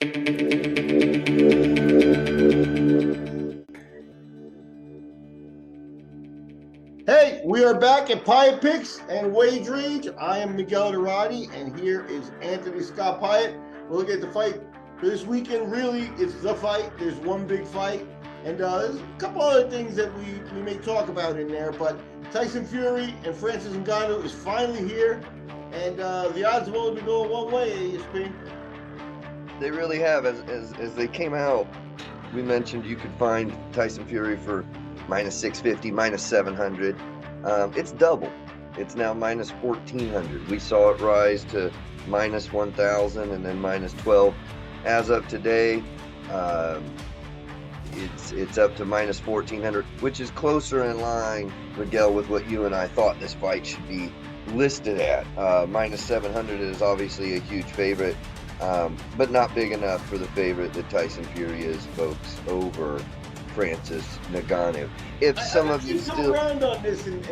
Hey, we are back at Piatt Picks and Wage Rage. I am Miguel Durati, and here is Anthony Scott Piatt. We'll look at the fight for this weekend. Really, it's the fight. There's one big fight, and there's a couple other things that we may talk about in there. But Tyson Fury and Francis Ngannou is finally here, and the odds have only been going one way, ASP. They really have. As they came out, we mentioned you could find Tyson Fury for minus 650, minus 700. It's double. It's now minus 1400. We saw it rise to minus 1000 and then minus 12. As of today, it's up to minus 1400, which is closer in line, Miguel, with what you and I thought this fight should be listed at. Minus 700 is obviously a huge favorite, but not big enough for the favorite that Tyson Fury is, folks, over Francis Ngannou. If some of you still around on this, and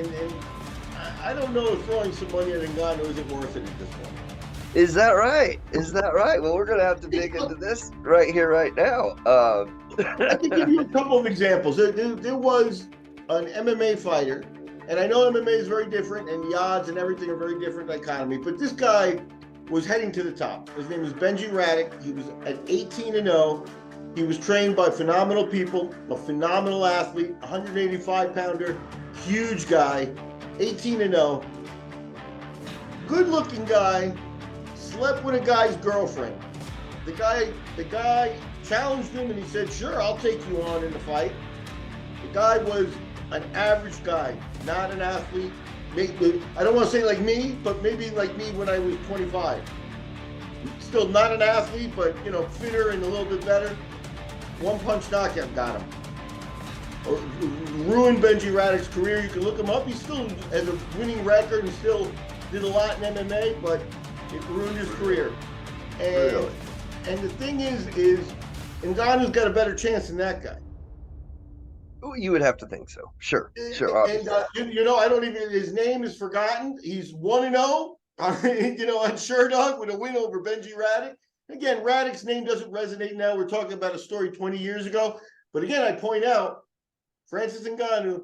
I don't know if throwing some money at Ngannou isn't worth it at this point. Is that right? Is that right? Well, we're going to have to dig into this right here, right now. I can give you a couple of examples. There was an MMA fighter, and I know MMA is very different, and the odds and everything are very different dichotomy, but this guy was heading to the top. His name was Benji Radek. He was at 18-0. He was trained by phenomenal people, a phenomenal athlete, 185-pounder, huge guy, 18-0. Good-looking guy, slept with a guy's girlfriend. The guy challenged him, and he said, "Sure, I'll take you on in the fight." The guy was an average guy, not an athlete. I don't want to say like me, but maybe like me when I was 25. Still not an athlete, but fitter and a little bit better. One-punch knockout got him. Ruined Benji Radek's career. You can look him up. He still has a winning record and still did a lot in MMA, but it ruined his career. And, really? And the thing is Ngannou's got a better chance than that guy. You would have to think so. Sure. And I don't even. His name is forgotten. He's 1-0. On Showdown with a win over Benji Radek. Again, Radek's name doesn't resonate now. We're talking about a story 20 years ago. But again, I point out, Francis Ngannou,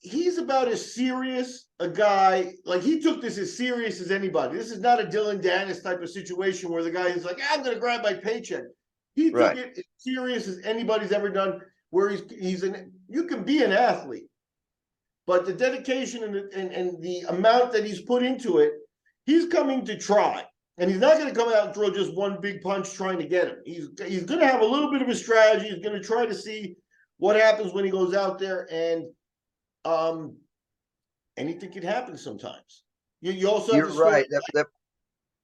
he's about as serious a guy. Like, he took this as serious as anybody. This is not a Dylan Dennis type of situation where the guy is like, I'm going to grab my paycheck. He took it as serious as anybody's ever done, where you can be an athlete, but the dedication and the amount that he's put into it, he's coming to try. And he's not going to come out and throw just one big punch trying to get him. He's going to have a little bit of a strategy. He's going to try to see what happens when he goes out there, and anything can happen sometimes. You also have You're right.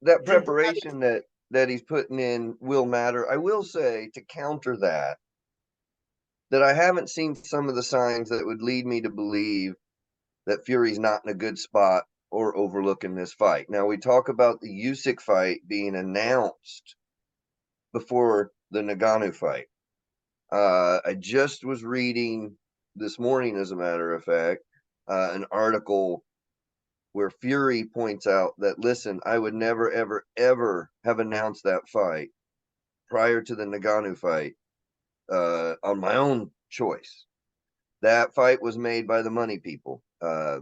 That preparation that he's putting in will matter. I will say, to counter that I haven't seen some of the signs that would lead me to believe that Fury's not in a good spot or overlooking this fight. Now, we talk about the Usyk fight being announced before the Ngannou fight. I just was reading this morning, as a matter of fact, an article where Fury points out that, listen, I would never, ever, ever have announced that fight prior to the Ngannou fight on my own choice. That fight was made by the money people. I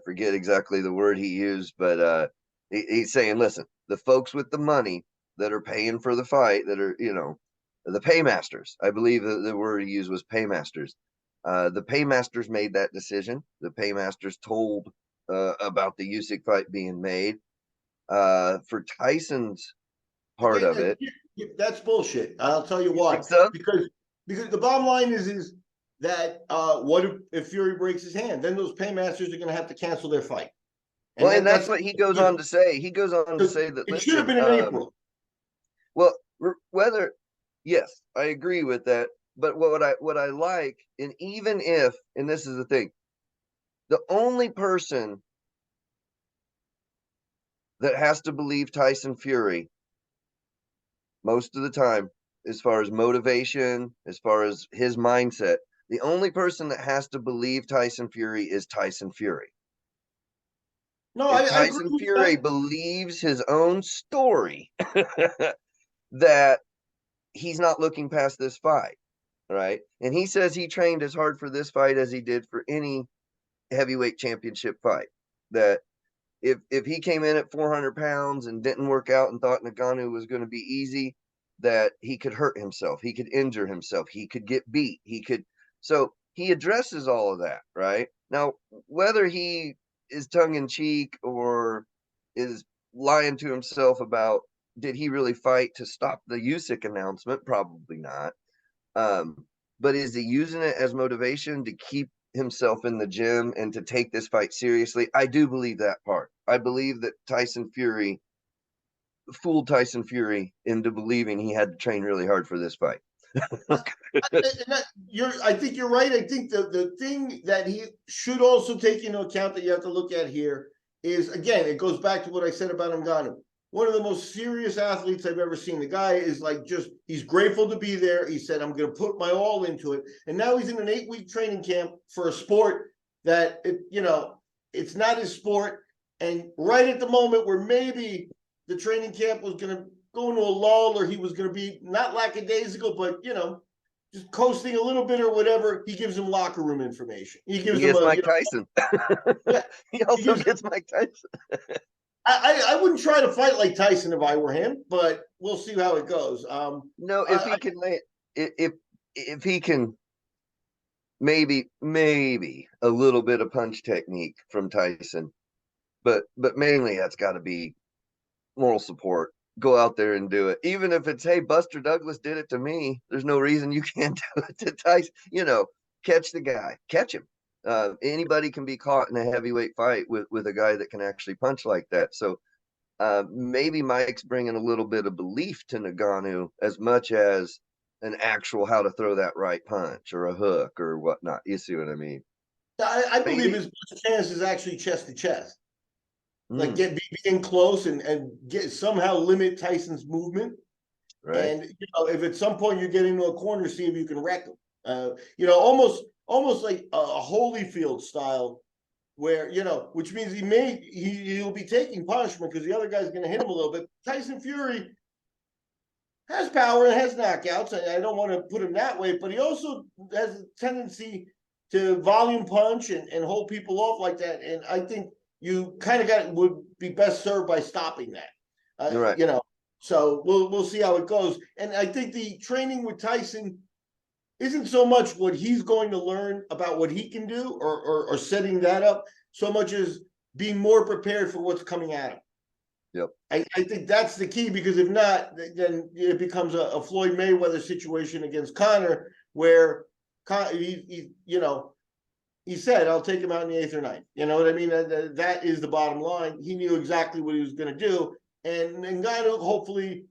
forget exactly the word he used, but he's saying, listen, the folks with the money that are paying for the fight, that are, the paymasters, I believe the word he used was paymasters. The paymasters made that decision. The paymasters told about the Usyk fight being made. For Tyson's part of it, that's bullshit. I'll tell you why. So? Because the bottom line is that what if Fury breaks his hand? Then those paymasters are going to have to cancel their fight. And that's what he goes on to say. He goes on to say that it should have been in April. Well, yes, I agree with that. But what I like, and even if, and this is the thing, the only person that has to believe Tyson Fury most of the time, as far as motivation, as far as his mindset, the only person that has to believe Tyson Fury is Tyson Fury. No, if Tyson Fury believes his own story, that he's not looking past this fight, right? And he says he trained as hard for this fight as he did for any heavyweight championship fight. That if he came in at 400 pounds and didn't work out and thought Ngannou was going to be easy, that he could hurt himself, he could injure himself, he could get beat, he could. So he addresses all of that, right? Now, whether he is tongue in cheek or is lying to himself about did he really fight to stop the Usyk announcement? Probably not. But is he using it as motivation to keep himself in the gym and to take this fight seriously? I do believe that part. I believe that Tyson Fury fooled Tyson Fury into believing he had to train really hard for this fight. I think you're right. I think the thing that he should also take into account that you have to look at here is, again, it goes back to what I said about Ngannou. One of the most serious athletes I've ever seen. The guy is like, just, he's grateful to be there. He said, I'm going to put my all into it. And now he's in an 8-week training camp for a sport that, it's not his sport. And right at the moment where maybe the training camp was going to go into a lull, or he was going to be not lackadaisical, but, just coasting a little bit or whatever, he gives him locker room information. He gives him Mike Tyson. Yeah, he also gets Mike Tyson. I wouldn't try to fight like Tyson if I were him, but we'll see how it goes. No, if he can lay if he can maybe a little bit of punch technique from Tyson, but mainly that's got to be moral support. Go out there and do it. Even if it's, hey, Buster Douglas did it to me, there's no reason you can't do it to Tyson. Catch the guy, catch him. Anybody can be caught in a heavyweight fight with a guy that can actually punch like that. So maybe Mike's bringing a little bit of belief to Ngannou as much as an actual how to throw that right punch or a hook or whatnot. You see what I mean? I believe his best chance is actually chest to chest. Like be in close and get somehow limit Tyson's movement. Right. And if at some point you get into a corner, see if you can wreck him. Almost like a Holyfield style, where which means he'll be taking punishment because the other guy's going to hit him a little bit. Tyson Fury has power and has knockouts. I don't want to put him that way, but he also has a tendency to volume punch and hold people off like that. And I think you kind of would be best served by stopping that. Right. So we'll see how it goes. And I think the training with Tyson isn't so much what he's going to learn about what he can do or setting that up, so much as being more prepared for what's coming at him. Yep. I think that's the key, because if not, then it becomes a Floyd Mayweather situation against Conor, where he said, I'll take him out in the 8th or 9th. You know what I mean? That is the bottom line. He knew exactly what he was going to do. And Ngannou, hopefully,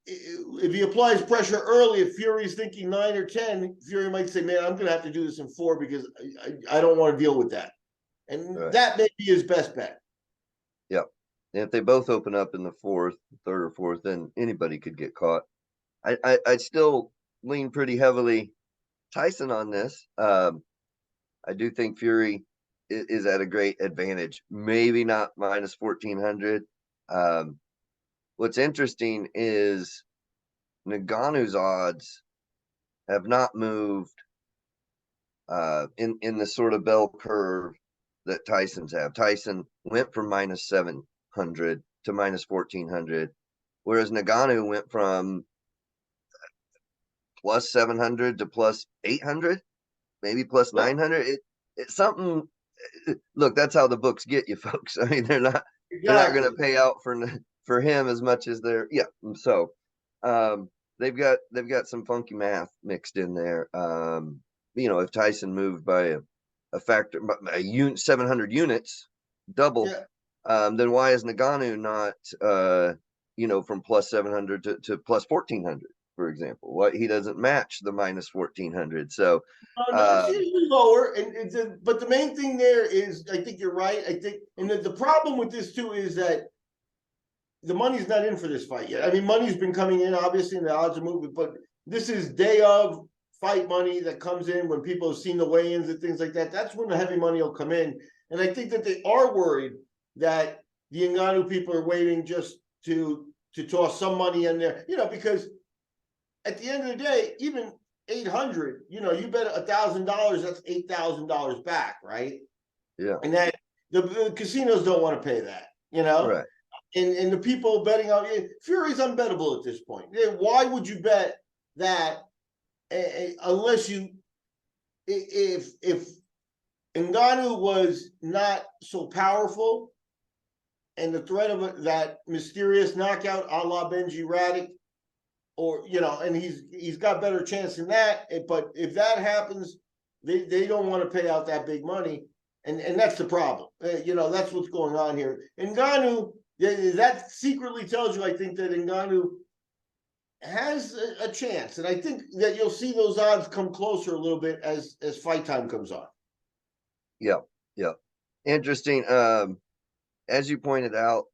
if he applies pressure early, if Fury's thinking 9 or 10, Fury might say, man, I'm going to have to do this in 4 because I don't want to deal with that. And that may be his best bet. Yep. And if they both open up in the 4th, 3rd or 4th, then anybody could get caught. I still lean pretty heavily Tyson on this. I do think Fury is at a great advantage. Maybe not minus 1,400. What's interesting is Ngannou's odds have not moved in the sort of bell curve that Tyson's have. Tyson went from minus 700 to minus 1,400, whereas Ngannou went from plus 700 to plus 800, maybe plus 900. It's something. Look, that's how the books get you, folks. I mean, they're not going to pay out for him as much as they're. Yeah. So they've got some funky math mixed in there. If Tyson moved by a factor, 700 units, double, then why is Ngannou not, from plus 700 to plus 1,400? For example, what he doesn't match the minus 1,400. So it's usually lower. But the main thing there is, I think you're right. I think, and the problem with this too is that the money's not in for this fight yet. I mean, money's been coming in, obviously, and the odds are moving, but this is day of fight money that comes in when people have seen the weigh-ins and things like that. That's when the heavy money will come in. And I think that they are worried that the Ngannou people are waiting just to to toss some money in there, because at the end of the day, even 800, you bet $1,000, that's $8,000 back, right? Yeah. And that the casinos don't want to pay that. Right. And the people betting on Fury's unbettable at this point. Why would you bet that unless if Ngannou was not so powerful and the threat of that mysterious knockout a la Benji Raddick, or and he's got better chance than that. But if that happens, they don't want to pay out that big money, and that's the problem. That's what's going on here. Ngannou, that secretly tells you, I think, that Ngannou has a chance, and I think that you'll see those odds come closer a little bit as fight time comes on. Yeah, yeah, interesting. As you pointed out,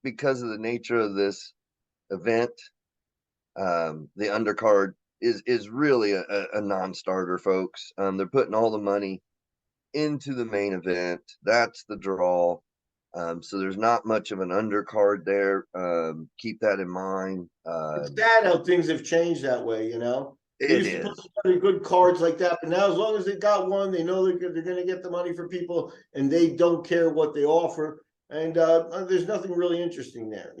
because of the nature of this event, the undercard is really a non-starter, folks. They're putting all the money into the main event. That's the draw. So there's not much of an undercard there. Keep that in mind. It's sad how things have changed that way, They It used to put is. together good cards like that, but now as long as they got one, they know they're going to get the money for people, and they don't care what they offer. And there's nothing really interesting there,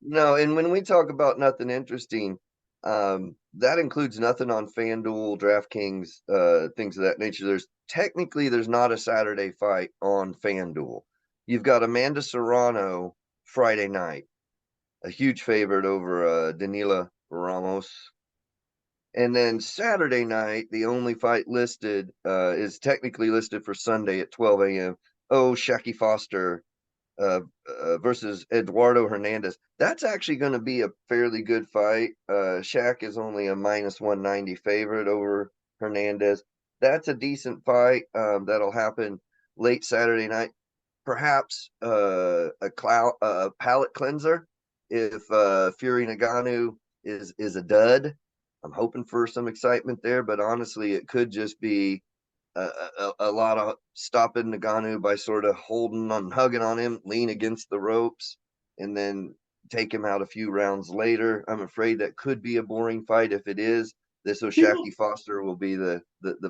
No, and when we talk about nothing interesting, that includes nothing on FanDuel, DraftKings, things of that nature. There's not a Saturday fight on FanDuel. You've got Amanda Serrano Friday night, a huge favorite over Danila Ramos. And then Saturday night, the only fight listed is technically listed for Sunday at 12 a.m. Oh, Shaki Foster versus Eduardo Hernandez. That's actually going to be a fairly good fight. Shaq is only a -190 favorite over Hernandez. That's a decent fight. That'll happen late Saturday night. Perhaps a palate cleanser if Fury Ngannou is a dud. I'm hoping for some excitement there, but honestly, it could just be a lot of stopping Ngannou by sort of holding on, hugging on him, lean against the ropes, and then take him out a few rounds later. I'm afraid that could be a boring fight. If it is, this O'Shaquie Foster will be the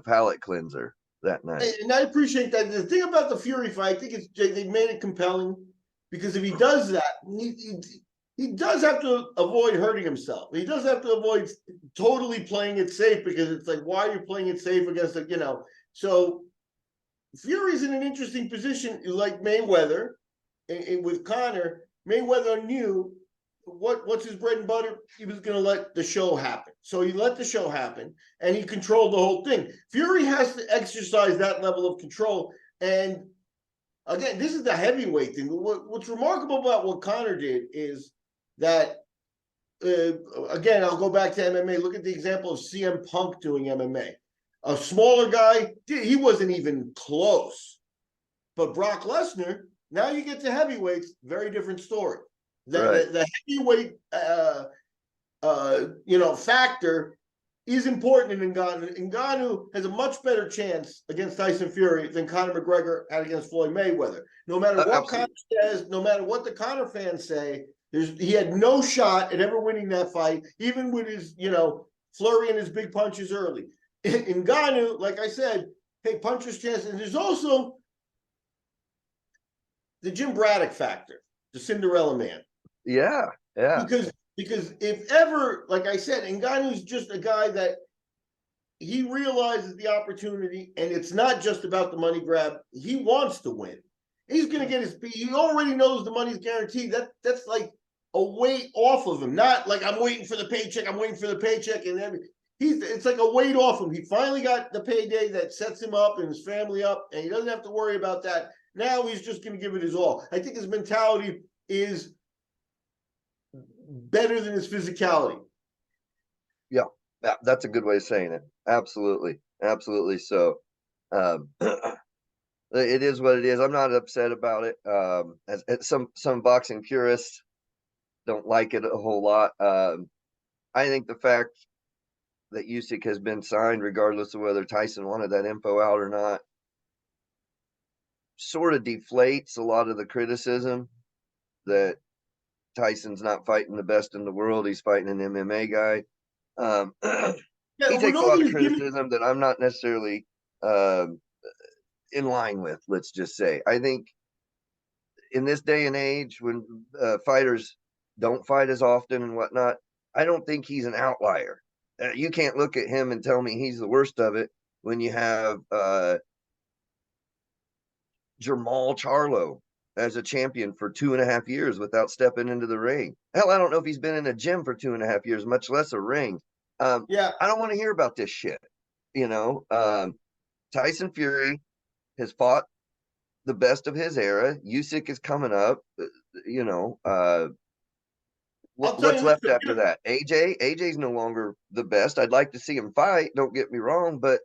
palate cleanser that night. And I appreciate that. The thing about the Fury fight, I think they made it compelling, because if he does that, he does have to avoid hurting himself. He does have to avoid totally playing it safe, because it's like, why are you playing it safe against So Fury's in an interesting position, like Mayweather with Conor. Mayweather knew what's his bread and butter. He was going to let the show happen. So he let the show happen, and he controlled the whole thing. Fury has to exercise that level of control. And again, this is the heavyweight thing. What's remarkable about what Conor did is that, again, I'll go back to MMA. Look at the example of CM Punk doing MMA. A smaller guy, he wasn't even close. But Brock Lesnar, now you get to heavyweights, very different story. The heavyweight, factor is important in Ngannou. Ngannou has a much better chance against Tyson Fury than Conor McGregor had against Floyd Mayweather. No matter what Conor says, no matter what the Conor fans say, he had no shot at ever winning that fight, even with his, flurry and his big punches early. Ngannou, like I said, hey, puncher's chance. And there's also the Jim Braddock factor, the Cinderella man. Yeah. Because if ever, like I said, Ngannou's just a guy that he realizes the opportunity, and it's not just about the money grab. He wants to win. He's going to get he already knows the money's guaranteed. That's like a weight off of him. Not like, I'm waiting for the paycheck. And it's like a weight off him. He finally got the payday that sets him up and his family up, and he doesn't have to worry about that. Now he's just going to give it his all. I think his mentality is better than his physicality. Yeah, that's a good way of saying it. Absolutely. So it is what it is. I'm not upset about it. As some boxing purists don't like it a whole lot. I think the fact that Usyk has been signed, regardless of whether Tyson wanted that info out or not, sort of deflates a lot of the criticism that Tyson's not fighting the best in the world. He's fighting an MMA guy. Yeah, He well, takes a lot of nobody's giving. criticism that I'm not necessarily in line with, let's just say. I think in this day and age when fighters don't fight as often and whatnot, I don't think he's an outlier. You can't look at him and tell me he's the worst of it when you have Jamal Charlo as a champion for 2.5 years without stepping into the ring. Hell, I don't know if he's been in a gym for 2.5 years, much less a ring. Yeah, I don't want to hear about this shit. Tyson Fury has fought the best of his era. Usyk is coming up. I'll tell What's you left this. after that? AJ's no longer the best. I'd like to see him fight. Don't get me wrong, but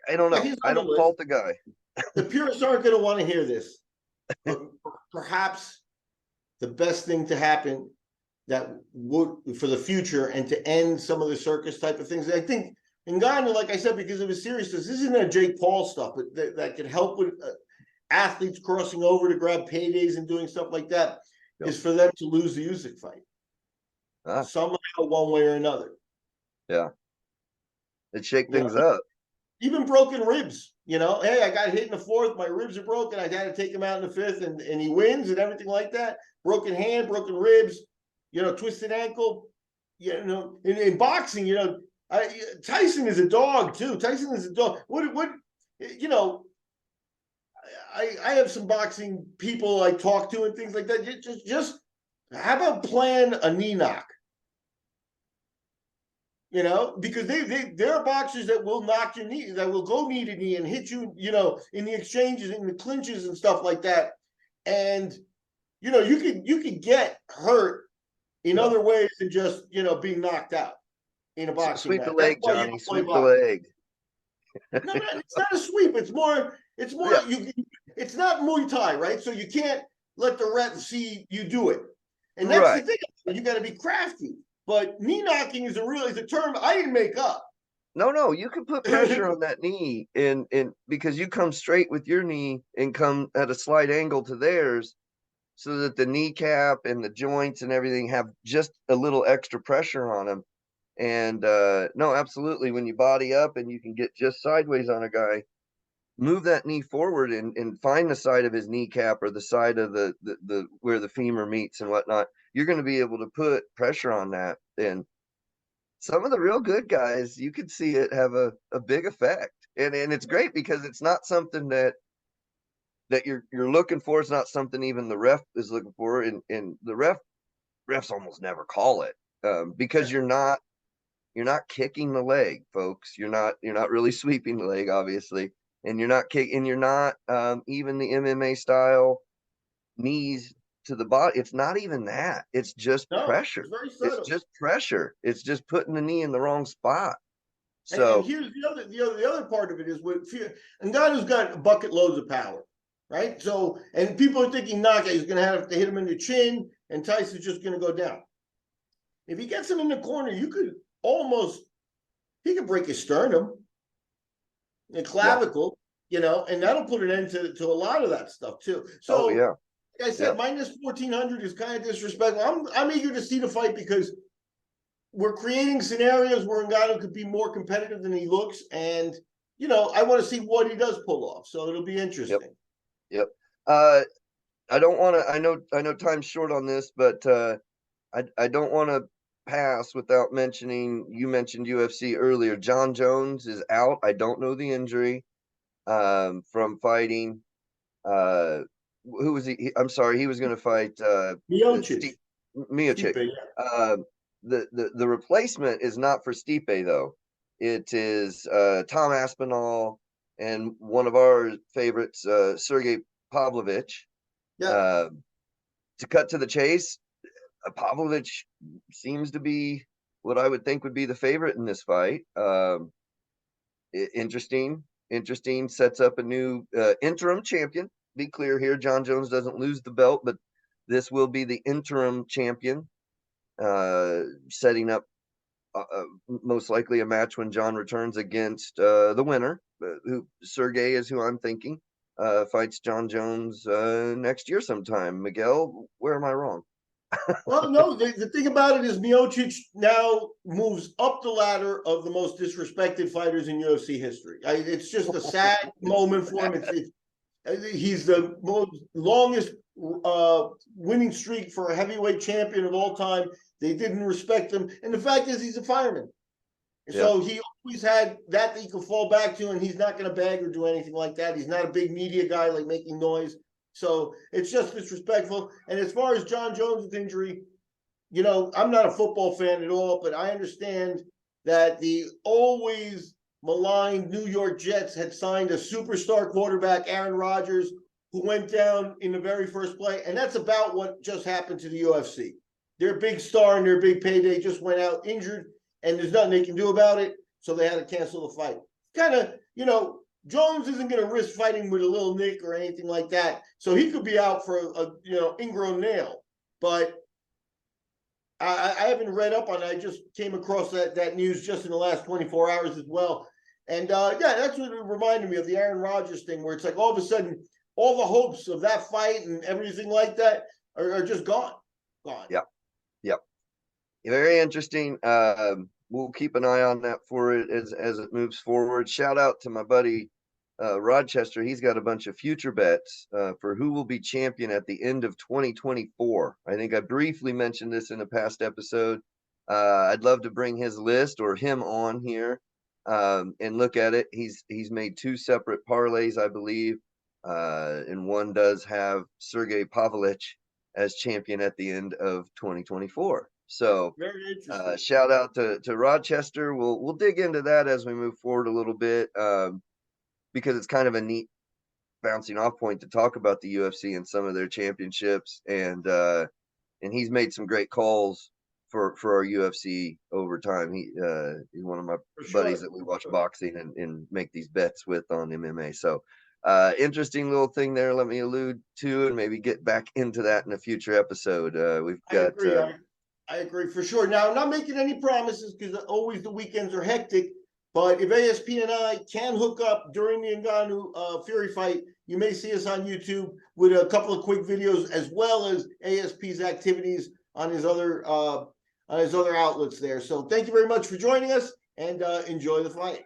I don't Yeah, know. he's I on the don't list. fault the guy. The purists aren't going to want to hear this, but perhaps the best thing to happen that would for the future and to end some of the circus type of things. I think Ngannou, like I said, because of his seriousness, this isn't that Jake Paul stuff, but that could help with athletes crossing over to grab paydays and doing stuff like that. Yep. Is for them to lose the Usyk fight somehow, one way or another. Yeah, it'd shake things up. Even broken ribs, hey, I got hit in the fourth, my ribs are broken, I got to take him out in the fifth, and he wins and everything like that. Broken hand, broken ribs, twisted ankle. In boxing, Tyson is a dog too. Tyson is a dog. I have some boxing people I talk to and things like that. Just how about playing a knee knock? Because there are boxers that will knock your knee, that will go knee to knee and hit you, in the exchanges, in the clinches and stuff like that. And you could get hurt in other ways than just being knocked out in a boxing Sweep match. the leg, Johnny. Sweep the leg. No, it's not a sweep. It's more. Yeah. It's not Muay Thai, right? So you can't let the ref see you do it, and that's the thing. You got to be crafty. But knee knocking is a term I didn't make up. No, you can put pressure on that knee, and because you come straight with your knee and come at a slight angle to theirs, so that the kneecap and the joints and everything have just a little extra pressure on them. And no, absolutely. When you body up and you can get just sideways on a guy, move that knee forward and find the side of his kneecap or the side of the where the femur meets and whatnot. You're going to be able to put pressure on that. And some of the real good guys, you could see it have a big effect. And it's great because it's not something that you're looking for. It's not something even the ref is looking for. And the refs almost never call it because you're not kicking the leg, folks. You're not really sweeping the leg, obviously. And you're not kicking, you're not even the MMA style knees to the body. It's not even that. It's just pressure. It's very subtle. It's just pressure. It's just putting the knee in the wrong spot. So, and here's the other part of it is with Ngannou's got bucket loads of power, right? So, and people are thinking knockout, he's going to have to hit him in the chin, and Tyson's just going to go down. If he gets him in the corner, he could break his sternum, and clavicle, and that'll put an end to a lot of that stuff too. So, like I said, minus 1,400 is kind of disrespectful. I'm eager to see the fight because we're creating scenarios where Ngannou could be more competitive than he looks, and I want to see what he does pull off. So it'll be interesting. Yep. I don't want to. I know time's short on this, but I don't want to pass without mentioning. You mentioned UFC earlier. John Jones is out. I don't know the injury from fighting. Who was he? I'm sorry. He was going to fight Miocic. Miocic. The replacement is not for Stipe though. It is Tom Aspinall and one of our favorites, Sergey Pavlovich. Yeah. To cut to the chase, Pavlovich seems to be what I would think would be the favorite in this fight. Interesting. Sets up a new interim champion. Be clear here, John Jones doesn't lose the belt, but this will be the interim champion, setting up most likely a match when John returns against the winner, who Sergey is who I'm thinking fights John Jones next year sometime. Miguel, where am I wrong? Well, no, the thing about it is Miocic now moves up the ladder of the most disrespected fighters in UFC history. It's just a sad moment for him. He's the most longest winning streak for a heavyweight champion of all time. They didn't respect him, and the fact is, he's a fireman. So he always had that he could fall back to, and he's not going to beg or do anything like that. He's not a big media guy like making noise. So it's just disrespectful. And as far as John Jones' injury, you know, I'm not a football fan at all, but I understand that the always maligned New York Jets had signed a superstar quarterback, Aaron Rodgers, who went down in the very first play. And that's about what just happened to the UFC. Their big star and their big payday just went out injured, and there's nothing they can do about it. So they had to cancel the fight. Kind of, you know, Jones isn't going to risk fighting with a little nick or anything like that. So he could be out for a ingrown nail. But I haven't read up on it. I just came across that news just in the last 24 hours as well. And that's what it reminded me of, the Aaron Rodgers thing, where it's like all of a sudden all the hopes of that fight and everything like that are just gone. Yep. Very interesting. We'll keep an eye on that for it as it moves forward. Shout out to my buddy Rochester. He's got a bunch of future bets for who will be champion at the end of 2024. I think I briefly mentioned this in a past episode. I'd love to bring his list or him on here and look at it. He's made 2 separate parlays, I believe, and one does have Sergey Pavlovich as champion at the end of 2024. So very interesting. Shout out to Rochester. We'll dig into that as we move forward a little bit because it's kind of a neat bouncing off point to talk about the UFC and some of their championships, and he's made some great calls for our UFC over time. He's one of my buddies that we watch boxing and make these bets with on MMA. So interesting little thing there. Let me allude to and maybe get back into that in a future episode. I agree for sure. Now, I'm not making any promises because always the weekends are hectic. But if ASP and I can hook up during the Ngannou Fury fight, you may see us on YouTube with a couple of quick videos, as well as ASP's activities on his other outlets there. So thank you very much for joining us, and enjoy the fight.